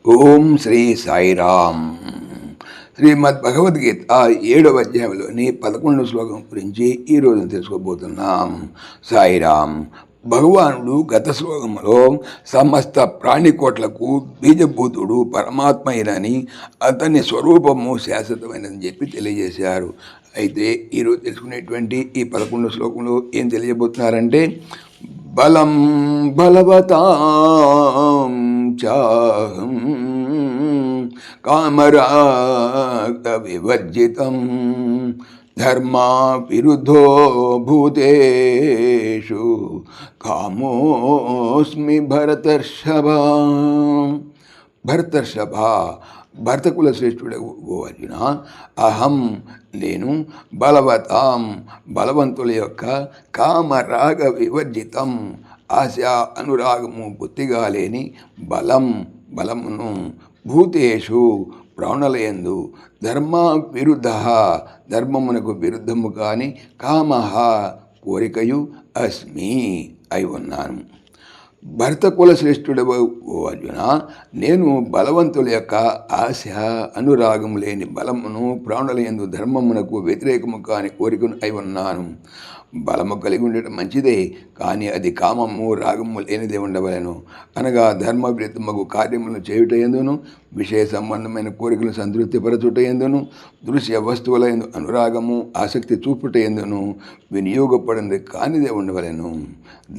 ఓం శ్రీ సాయిరామ్. శ్రీమద్ భగవద్గీత 7వ అధ్యాయంలోని 11వ శ్లోకం గురించి ఈరోజు తెలుసుకోబోతున్నాం. సాయిరామ్. భగవానుడు గత శ్లోకంలో సమస్త ప్రాణికోట్లకు బీజభూతుడు పరమాత్మ అయినని, అతని స్వరూపము శాశ్వతమైనదని చెప్పి తెలియజేశారు. అయితే ఈరోజు తెలుసుకునేటువంటి ఈ 11వ శ్లోకంలో ఏం తెలియబోతున్నారంటే, బలం బలవతాం చాహం కామరాగ వివర్జితం ధర్మా విరుద్ధో భూతేషు కామోస్మి భరతర్షభ. భరతర్షభ, భరతకుల శ్రేష్ఠుడు ఓ అర్జున, అహం నేను, బలవతాం బలవంతుల యొక్క, కామరాగ వివర్జితం ఆశ అనురాగము బొత్తిగా లేని, బలమును భూతేషు ప్రాణులయందు, ధర్మ విరుద్ధ ధర్మమునకు విరుద్ధము కాని, కామ కోరికయు అస్మి అయి ఉన్నాను. భరత కుల శ్రేష్ఠుడవు ఓ అర్జున, నేను బలవంతుల యొక్క ఆశ అనురాగము లేని, బలమును ప్రాణులయందు ధర్మమునకు వ్యతిరేకము కాని కోరికను అయి ఉన్నాను. బలము కలిగి ఉండటం మంచిదే, కానీ అది కామము రాగము లేనిదే ఉండవలను. అనగా ధర్మ విరుద్ధమగు కార్యములను చేయుట ఎందును, విషయ సంబంధమైన కోరికలను సంతృప్తిపరచుట ఎందును, దృశ్య వస్తువుల యందు అనురాగము ఆసక్తి చూపుట ఎందును వినియోగపడింది కానిదే ఉండవలను.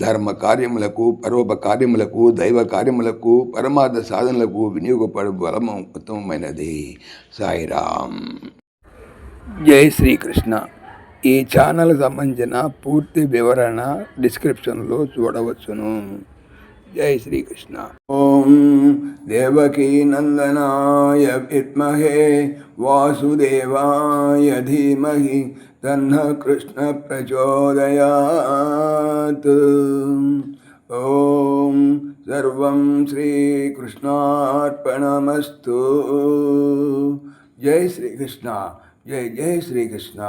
ధర్మ కార్యములకు, పరోపకార్యములకు, దైవ కార్యములకు, పరమార్థ సాధనలకు వినియోగపడు బలము ఉత్తమమైనది. సాయిరామ్. జై శ్రీకృష్ణ. ఈ ఛానల్ సంబంధించిన పూర్తి వివరణ డిస్క్రిప్షన్లో చూడవచ్చును. జై శ్రీకృష్ణ. ఓం దేవకీ నందనాయ విద్మహే వాసుదేవాయ ధీమహి తన్న కృష్ణ ప్రచోదయాత్. ఓం సర్వం శ్రీకృష్ణార్పణమస్తు. జై శ్రీకృష్ణ. జై జై శ్రీకృష్ణ.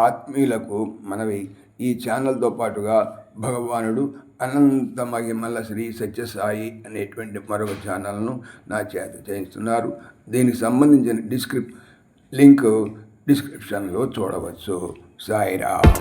ఆత్మీయులకు మనవి, ఈ ఛానల్తో పాటుగా భగవానుడు అనంత మహిమల శ్రీ సత్యసాయి అనేటువంటి మరొక ఛానల్ను నా చేత చేయిస్తున్నారు. దీనికి సంబంధించిన లింక్ డిస్క్రిప్షన్లో చూడవచ్చు. సాయిరామ్.